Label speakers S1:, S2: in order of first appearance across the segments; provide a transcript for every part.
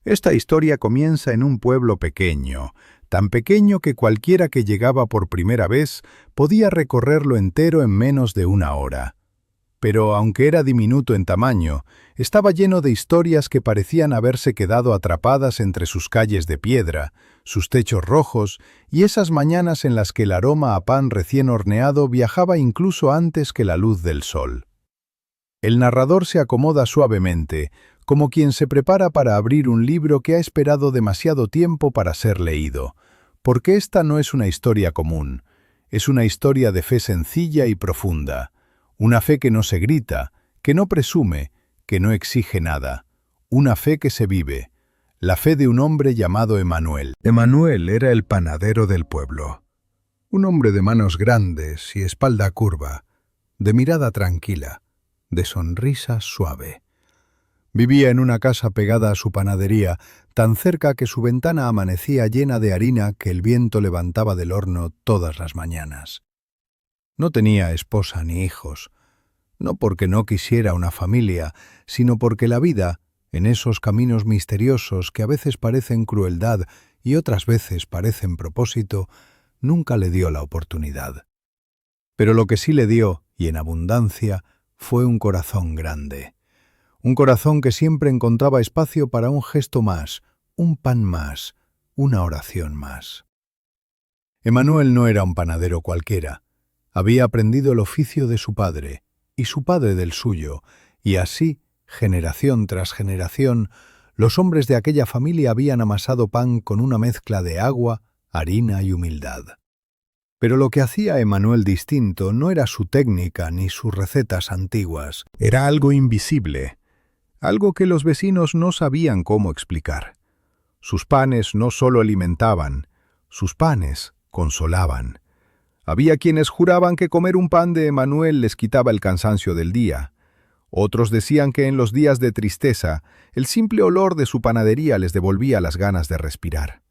S1: Esta historia comienza en un pueblo pequeño, tan pequeño que cualquiera que llegaba por primera vez podía recorrerlo entero en menos de una hora. Pero aunque era diminuto en tamaño, estaba lleno de historias que parecían haberse quedado atrapadas entre sus calles de piedra, sus techos rojos y esas mañanas en las que el aroma a pan recién horneado viajaba incluso antes que la luz del sol. El narrador se acomoda suavemente, como quien se prepara para abrir un libro que ha esperado demasiado tiempo para ser leído, porque esta no es una historia común, es una historia de fe sencilla y profunda. Una fe que no se grita, que no presume, que no exige nada. Una fe que se vive. La fe de un hombre llamado Emanuel.
S2: Emanuel era el panadero del pueblo. Un hombre de manos grandes y espalda curva, de mirada tranquila, de sonrisa suave. Vivía en una casa pegada a su panadería, tan cerca que su ventana amanecía llena de harina que el viento levantaba del horno todas las mañanas. No tenía esposa ni hijos, no porque no quisiera una familia, sino porque la vida, en esos caminos misteriosos que a veces parecen crueldad y otras veces parecen propósito, nunca le dio la oportunidad. Pero lo que sí le dio, y en abundancia, fue un corazón grande. Un corazón que siempre encontraba espacio para un gesto más, un pan más, una oración más. Emanuel no era un panadero cualquiera. Había aprendido el oficio de su padre, y su padre del suyo, y así, generación tras generación, los hombres de aquella familia habían amasado pan con una mezcla de agua, harina y humildad. Pero lo que hacía a Emanuel distinto no era su técnica ni sus recetas antiguas.
S1: Era algo invisible, algo que los vecinos no sabían cómo explicar. Sus panes no solo alimentaban, sus panes consolaban. Había quienes juraban que comer un pan de Emanuel les quitaba el cansancio del día. Otros decían que en los días de tristeza, el simple olor de su panadería les devolvía las ganas de respirar.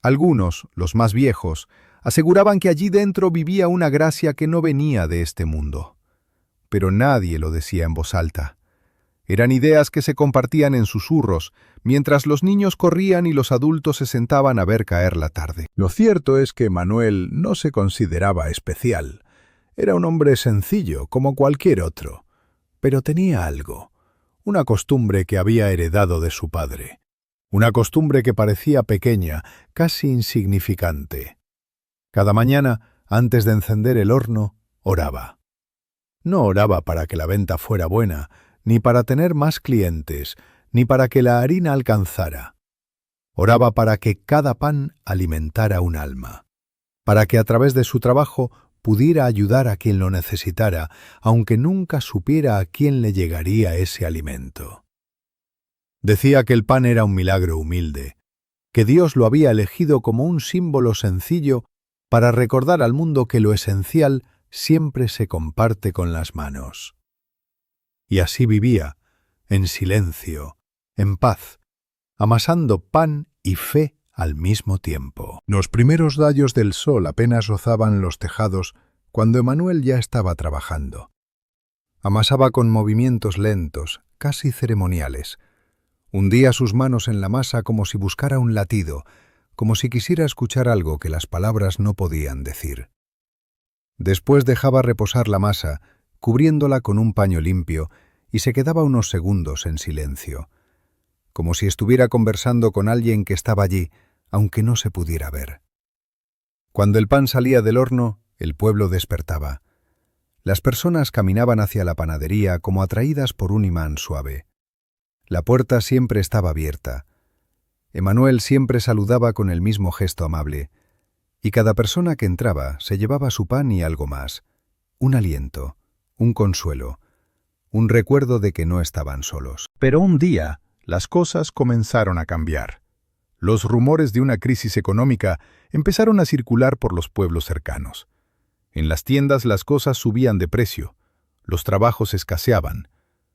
S1: Algunos, los más viejos, aseguraban que allí dentro vivía una gracia que no venía de este mundo. Pero nadie lo decía en voz alta. Eran ideas que se compartían en susurros, mientras los niños corrían y los adultos se sentaban a ver caer la tarde.
S2: Lo cierto es que Emanuel no se consideraba especial. Era un hombre sencillo, como cualquier otro. Pero tenía algo, una costumbre que había heredado de su padre. Una costumbre que parecía pequeña, casi insignificante. Cada mañana, antes de encender el horno, oraba. No oraba para que la venta fuera buena, ni para tener más clientes, ni para que la harina alcanzara. Oraba para que cada pan alimentara un alma, para que a través de su trabajo pudiera ayudar a quien lo necesitara, aunque nunca supiera a quién le llegaría ese alimento. Decía que el pan era un milagro humilde, que Dios lo había elegido como un símbolo sencillo para recordar al mundo que lo esencial siempre se comparte con las manos. Y así vivía, en silencio, en paz, amasando pan y fe al mismo tiempo. Los primeros rayos del sol apenas rozaban los tejados cuando Emanuel ya estaba trabajando. Amasaba con movimientos lentos, casi ceremoniales. Hundía sus manos en la masa como si buscara un latido, como si quisiera escuchar algo que las palabras no podían decir. Después dejaba reposar la masa, cubriéndola con un paño limpio, y se quedaba unos segundos en silencio, como si estuviera conversando con alguien que estaba allí, aunque no se pudiera ver. Cuando el pan salía del horno, el pueblo despertaba. Las personas caminaban hacia la panadería como atraídas por un imán suave. La puerta siempre estaba abierta. Emanuel siempre saludaba con el mismo gesto amable, y cada persona que entraba se llevaba su pan y algo más, un aliento, un consuelo, un recuerdo de que no estaban solos.
S1: Pero un día, las cosas comenzaron a cambiar. Los rumores de una crisis económica empezaron a circular por los pueblos cercanos. En las tiendas las cosas subían de precio, los trabajos escaseaban,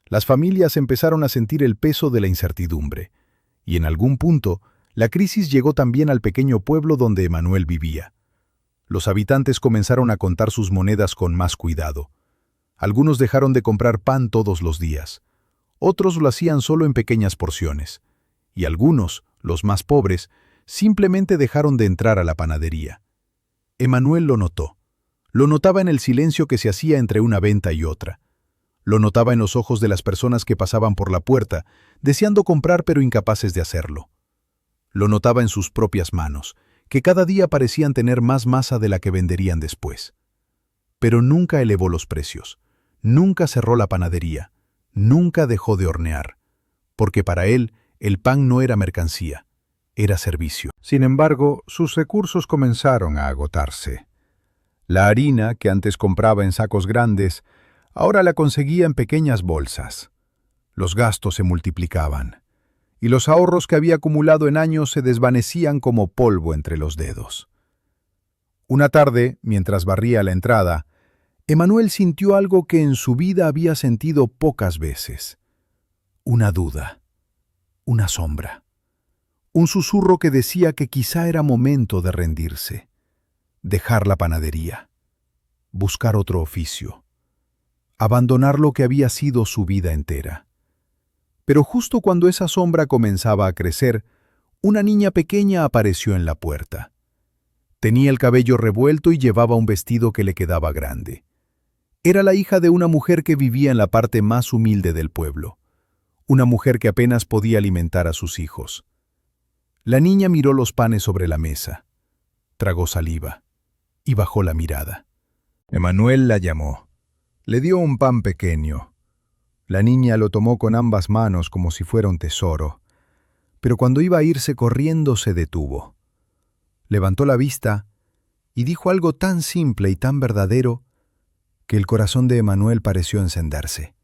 S1: las familias empezaron a sentir el peso de la incertidumbre, y en algún punto, la crisis llegó también al pequeño pueblo donde Emanuel vivía. Los habitantes comenzaron a contar sus monedas con más cuidado. Algunos dejaron de comprar pan todos los días. Otros lo hacían solo en pequeñas porciones. y algunos, los más pobres, simplemente dejaron de entrar a la panadería. Emanuel lo notó. Lo notaba en el silencio que se hacía entre una venta y otra. Lo notaba en los ojos de las personas que pasaban por la puerta, deseando comprar pero incapaces de hacerlo. Lo notaba en sus propias manos, que cada día parecían tener más masa de la que venderían después. Pero nunca elevó los precios, nunca cerró la panadería, nunca dejó de hornear, porque para él el pan no era mercancía, era servicio.
S2: Sin embargo, sus recursos comenzaron a agotarse. La harina, que antes compraba en sacos grandes, ahora la conseguía en pequeñas bolsas. Los gastos se multiplicaban, y los ahorros que había acumulado en años se desvanecían como polvo entre los dedos. Una tarde, mientras barría la entrada, Emanuel sintió algo que en su vida había sentido pocas veces. Una duda, una sombra, un susurro que decía que quizá era momento de rendirse, dejar la panadería, buscar otro oficio, abandonar lo que había sido su vida entera. Pero justo cuando esa sombra comenzaba a crecer, una niña pequeña apareció en la puerta. Tenía el cabello revuelto y llevaba un vestido que le quedaba grande. Era la hija de una mujer que vivía en la parte más humilde del pueblo, una mujer que apenas podía alimentar a sus hijos. La niña miró los panes sobre la mesa, tragó saliva y bajó la mirada. Emanuel la llamó. Le dio un pan pequeño. La niña lo tomó con ambas manos como si fuera un tesoro, pero cuando iba a irse corriendo se detuvo. Levantó la vista y dijo algo tan simple y tan verdadero que el corazón de Emanuel pareció encenderse.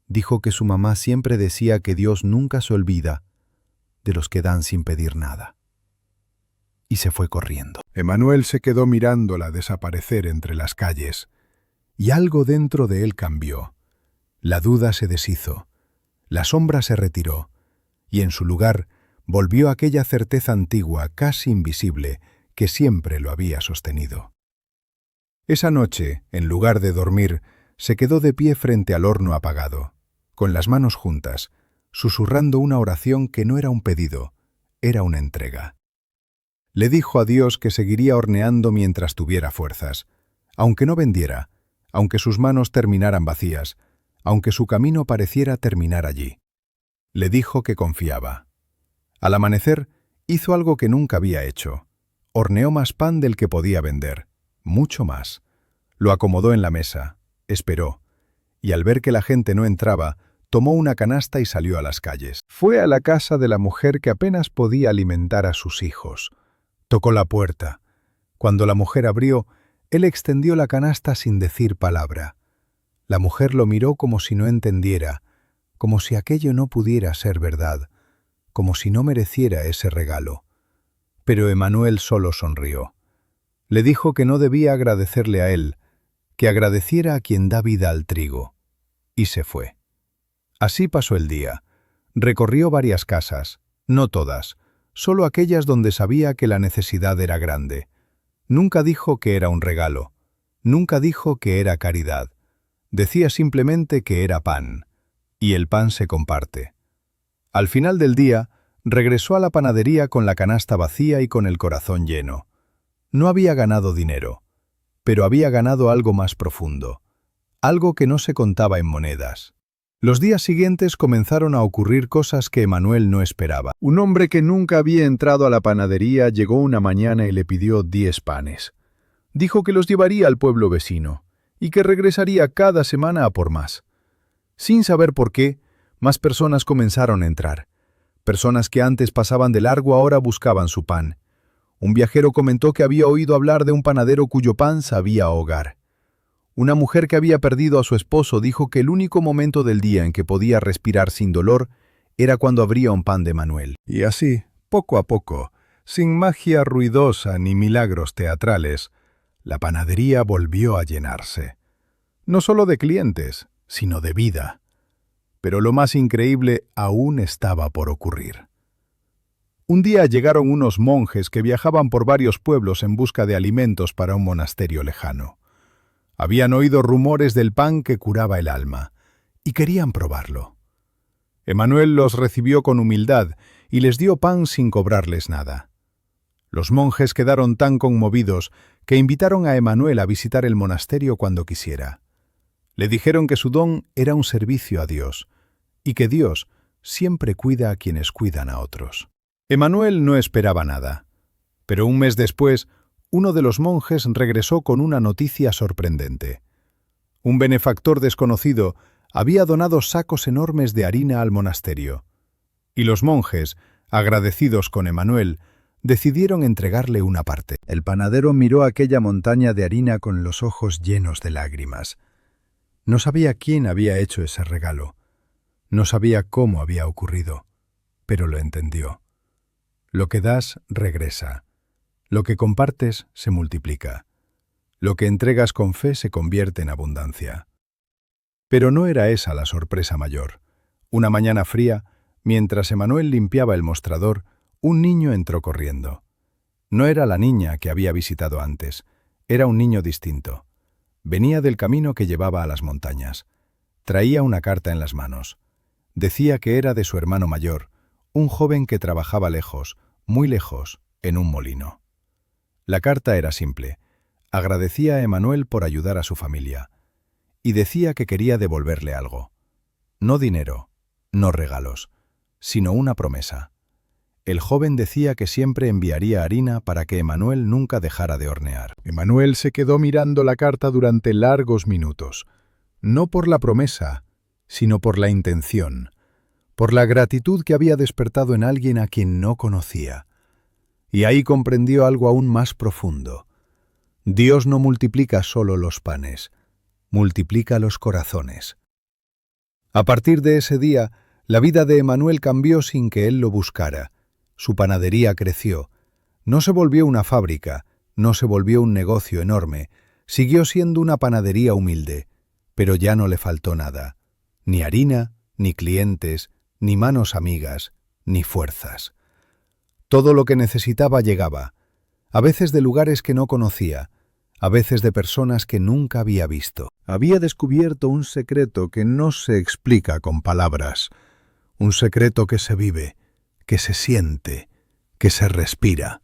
S2: Dijo que su mamá siempre decía que Dios nunca se olvida de los que dan sin pedir nada. Y se fue corriendo. Emanuel se quedó mirándola desaparecer entre las calles, y algo dentro de él cambió. La duda se deshizo, la sombra se retiró, y en su lugar volvió aquella certeza antigua, casi invisible, que siempre lo había sostenido. Esa noche, en lugar de dormir, se quedó de pie frente al horno apagado, con las manos juntas, susurrando una oración que no era un pedido, era una entrega. Le dijo a Dios que seguiría horneando mientras tuviera fuerzas, aunque no vendiera, aunque sus manos terminaran vacías, aunque su camino pareciera terminar allí. Le dijo que confiaba. Al amanecer, hizo algo que nunca había hecho. Horneó más pan del que podía vender, mucho más. Lo acomodó en la mesa, esperó, y al ver que la gente no entraba, tomó una canasta y salió a las calles. Fue a la casa de la mujer que apenas podía alimentar a sus hijos. Tocó la puerta. Cuando la mujer abrió, él extendió la canasta sin decir palabra. La mujer lo miró como si no entendiera, como si aquello no pudiera ser verdad, como si no mereciera ese regalo. Pero Emanuel solo sonrió. Le dijo que no debía agradecerle a él, que agradeciera a quien da vida al trigo. Y se fue. Así pasó el día. Recorrió varias casas, no todas, solo aquellas donde sabía que la necesidad era grande. Nunca dijo que era un regalo, nunca dijo que era caridad. Decía simplemente que era pan, y el pan se comparte. Al final del día, regresó a la panadería con la canasta vacía y con el corazón lleno. No había ganado dinero, pero había ganado algo más profundo, algo que no se contaba en monedas. Los días siguientes comenzaron a ocurrir cosas que Emanuel no esperaba. Un hombre que nunca había entrado a la panadería llegó una mañana y le pidió 10 panes. Dijo que los llevaría al pueblo vecino y que regresaría cada semana a por más. Sin saber por qué, más personas comenzaron a entrar. Personas que antes pasaban de largo ahora buscaban su pan. Un viajero comentó que había oído hablar de un panadero cuyo pan sabía ahogar. Una mujer que había perdido a su esposo dijo que el único momento del día en que podía respirar sin dolor era cuando abría un pan de Emanuel. Y así, poco a poco, sin magia ruidosa ni milagros teatrales, la panadería volvió a llenarse. No solo de clientes, sino de vida. Pero lo más increíble aún estaba por ocurrir. Un día llegaron unos monjes que viajaban por varios pueblos en busca de alimentos para un monasterio lejano. Habían oído rumores del pan que curaba el alma, y querían probarlo.
S1: Emanuel los recibió con humildad y les dio pan sin cobrarles nada. Los monjes quedaron tan conmovidos que invitaron a Emanuel a visitar el monasterio cuando quisiera. Le dijeron que su don era un servicio a Dios y que Dios siempre cuida a quienes cuidan a otros. Emanuel no esperaba nada, pero un mes después, uno de los monjes regresó con una noticia sorprendente. Un benefactor desconocido había donado sacos enormes de harina al monasterio, y los monjes, agradecidos con Emanuel, decidieron entregarle una parte.
S2: El panadero miró aquella montaña de harina con los ojos llenos de lágrimas. No sabía quién había hecho ese regalo. No sabía cómo había ocurrido, pero lo entendió. Lo que das, regresa. Lo que compartes, se multiplica. Lo que entregas con fe se convierte en abundancia. Pero no era esa la sorpresa mayor. Una mañana fría, mientras Emanuel limpiaba el mostrador, un niño entró corriendo. No era la niña que había visitado antes, era un niño distinto. Venía del camino que llevaba a las montañas. Traía una carta en las manos. Decía que era de su hermano mayor, un joven que trabajaba lejos, muy lejos, en un molino. La carta era simple. Agradecía a Emanuel por ayudar a su familia. Y decía que quería devolverle algo. No dinero, no regalos, sino una promesa. El joven decía que siempre enviaría harina para que Emanuel nunca dejara de hornear. Emanuel se quedó mirando la carta durante largos minutos, no por la promesa, sino por la intención, por la gratitud que había despertado en alguien a quien no conocía. Y ahí comprendió algo aún más profundo. Dios no multiplica solo los panes, multiplica los corazones. A partir de ese día, la vida de Emanuel cambió sin que él lo buscara. Su panadería creció. No se volvió una fábrica, no se volvió un negocio enorme. Siguió siendo una panadería humilde, pero ya no le faltó nada. Ni harina, ni clientes, ni manos amigas, ni fuerzas. Todo lo que necesitaba llegaba, a veces de lugares que no conocía, a veces de personas que nunca había visto. Había descubierto un secreto que no se explica con palabras, un secreto que se vive, que se siente, que se respira.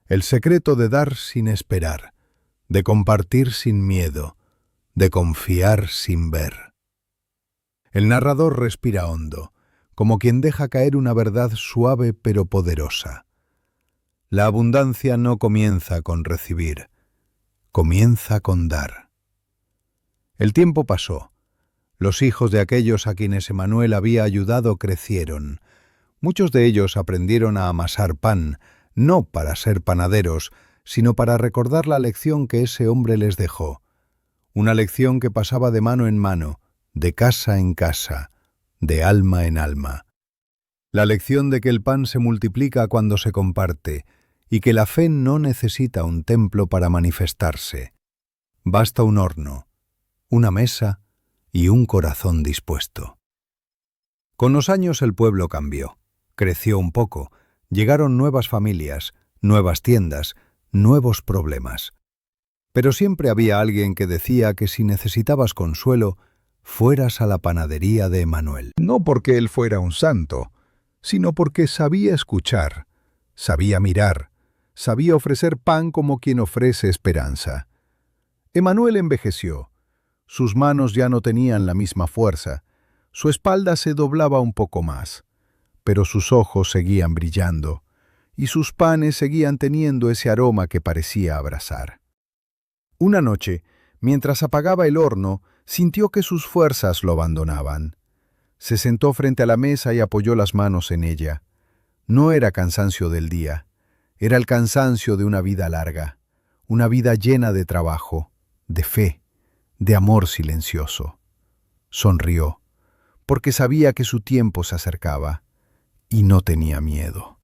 S2: El secreto de dar sin esperar, de compartir sin miedo, de confiar sin ver. El narrador respira hondo, como quien deja caer una verdad suave pero poderosa. La abundancia no comienza con recibir, comienza con dar. El tiempo pasó. Los hijos de aquellos a quienes Emanuel había ayudado crecieron. Muchos de ellos aprendieron a amasar pan, no para ser panaderos, sino para recordar la lección que ese hombre les dejó. Una lección que pasaba de mano en mano, de casa en casa, de alma en alma. La lección de que el pan se multiplica cuando se comparte y que la fe no necesita un templo para manifestarse. Basta un horno, una mesa y un corazón dispuesto. Con los años el pueblo cambió. Creció un poco, llegaron nuevas familias, nuevas tiendas, nuevos problemas. Pero siempre había alguien que decía que si necesitabas consuelo, fueras a la panadería de Emanuel. No porque él fuera un santo, sino porque sabía escuchar, sabía mirar, sabía ofrecer pan como quien ofrece esperanza. Emanuel envejeció. Sus manos ya no tenían la misma fuerza, su espalda se doblaba un poco más. Pero sus ojos seguían brillando, y sus panes seguían teniendo ese aroma que parecía abrasar. Una noche, mientras apagaba el horno, sintió que sus fuerzas lo abandonaban. Se sentó frente a la mesa y apoyó las manos en ella. No era cansancio del día, era el cansancio de una vida larga, una vida llena de trabajo, de fe, de amor silencioso. Sonrió, porque sabía que su tiempo se acercaba. Y no tenía miedo.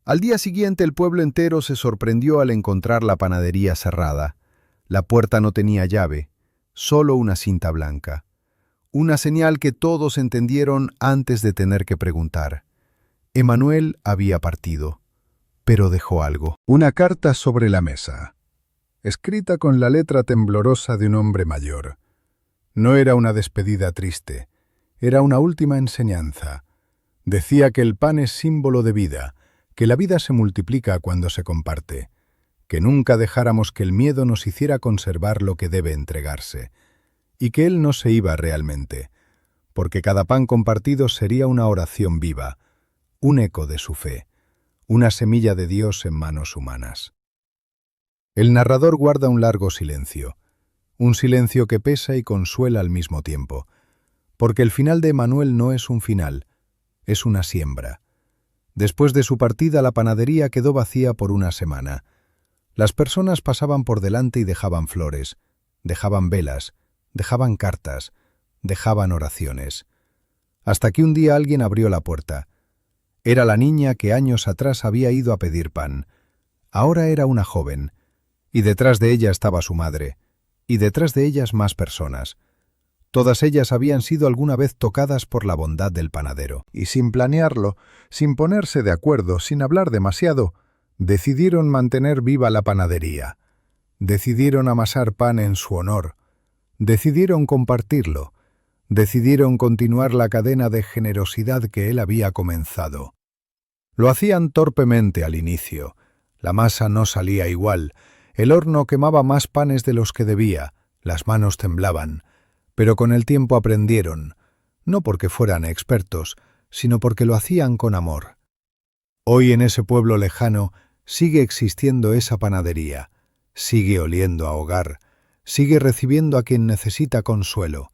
S2: Al día siguiente el pueblo entero se sorprendió al encontrar la panadería cerrada. La puerta no tenía llave, solo una cinta blanca. Una señal que todos entendieron antes de tener que preguntar. Emanuel había partido, pero dejó algo. Una carta sobre la mesa, escrita con la letra temblorosa de un hombre mayor. No era una despedida triste,
S1: Era una última enseñanza. Decía que el pan es símbolo de vida, que la vida se multiplica cuando se comparte, que nunca dejáramos que el miedo nos hiciera conservar lo que debe entregarse, y que Él no se iba realmente, porque cada pan compartido sería una oración viva, un eco de su fe, una semilla de Dios en manos humanas. El narrador guarda un largo silencio, un silencio que pesa y consuela al mismo tiempo, porque el final de Emanuel no es un final, es una siembra. Después de su partida, la panadería quedó vacía por una semana. Las personas pasaban por delante y dejaban flores, dejaban velas, dejaban cartas, dejaban oraciones. Hasta que un día alguien abrió la puerta. Era la niña que años atrás había ido a pedir pan. Ahora era una joven, y detrás de ella estaba su madre, y detrás de ellas más personas. Todas ellas habían sido alguna vez tocadas por la bondad del panadero, y sin planearlo, sin ponerse de acuerdo, sin hablar demasiado, decidieron mantener viva la panadería. Decidieron amasar pan en su honor. Decidieron compartirlo. Decidieron continuar la cadena de generosidad que él había comenzado. Lo hacían torpemente al inicio. La masa no salía igual. El horno quemaba más panes de los que debía. Las manos temblaban. Pero con el tiempo aprendieron, no porque fueran expertos, sino porque lo hacían con amor. Hoy en ese pueblo lejano sigue existiendo esa panadería, sigue oliendo a hogar, sigue recibiendo a quien necesita consuelo.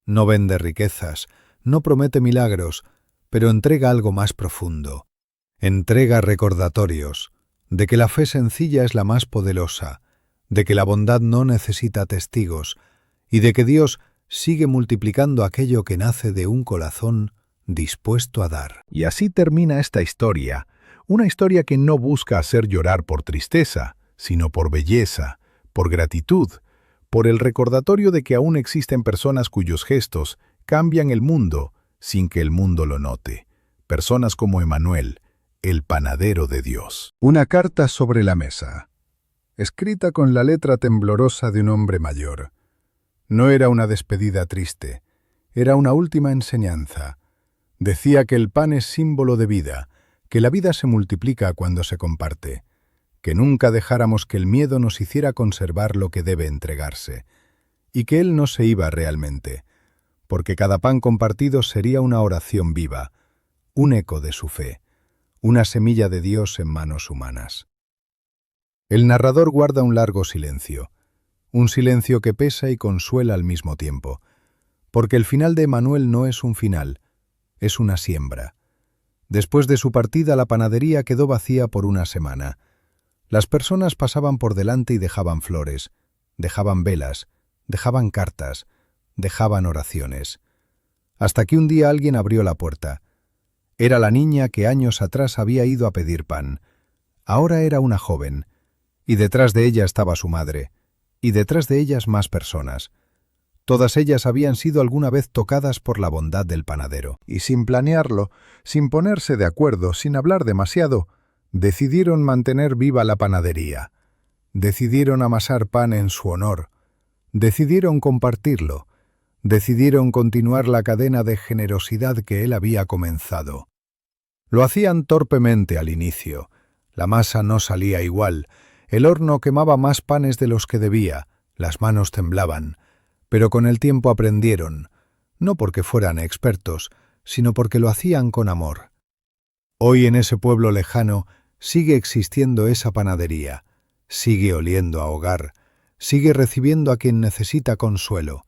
S1: No vende riquezas, no promete milagros, pero entrega algo más profundo. Entrega recordatorios de que la fe sencilla es la más poderosa, de que la bondad no necesita testigos y de que Dios sigue multiplicando aquello que nace de un corazón dispuesto a dar.
S2: Y así termina esta historia, una historia que no busca hacer llorar por tristeza, sino por belleza, por gratitud, por el recordatorio de que aún existen personas cuyos gestos cambian el mundo sin que el mundo lo note. Personas como Emanuel, el panadero de Dios. Una carta sobre la mesa, escrita con la letra temblorosa de un hombre mayor. No era una despedida triste, era una última enseñanza. Decía que el pan es símbolo de vida, que la vida se multiplica cuando se comparte, que nunca dejáramos que el miedo nos hiciera conservar lo que debe entregarse, y que Él no se iba realmente, porque cada pan compartido sería una oración viva, un eco de su fe, una semilla de Dios en manos humanas. El narrador guarda un largo silencio, un silencio que pesa y consuela al mismo tiempo, porque el final de Emanuel no es un final, es una siembra. Después de su partida, la panadería quedó vacía por una semana. Las personas pasaban por delante y dejaban flores, dejaban velas, dejaban cartas, dejaban oraciones. Hasta que un día alguien abrió la puerta. Era la niña que años atrás había ido a pedir pan. Ahora era una joven, y detrás de ella estaba su madre, y detrás de ellas más personas. Todas ellas habían sido alguna vez tocadas por la bondad del panadero, y sin planearlo, sin ponerse de acuerdo, sin hablar demasiado, decidieron mantener viva la panadería. Decidieron amasar pan en su honor. Decidieron compartirlo. Decidieron continuar la cadena de generosidad que él había comenzado. Lo hacían torpemente al inicio. La masa no salía igual. El horno quemaba más panes de los que debía, las manos temblaban, pero con el tiempo aprendieron, no porque fueran expertos, sino porque lo hacían con amor. Hoy en ese pueblo lejano sigue existiendo esa panadería, sigue oliendo a hogar, sigue recibiendo a quien necesita consuelo.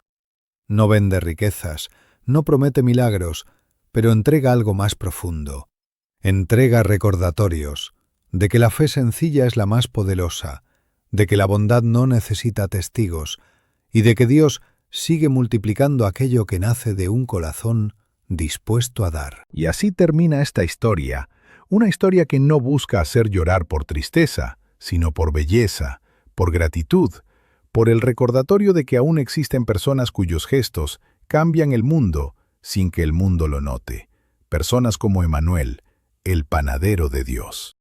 S2: No vende riquezas, no promete milagros, pero entrega algo más profundo. Entrega recordatorios de que la fe sencilla es la más poderosa, de que la bondad no necesita testigos y de que Dios sigue multiplicando aquello que nace de un corazón dispuesto a dar. Y así termina esta historia, una historia que no busca hacer llorar por tristeza, sino por belleza, por gratitud, por el recordatorio de que aún existen personas cuyos gestos cambian el mundo sin que el mundo lo note. Personas como Emanuel, el panadero de Dios.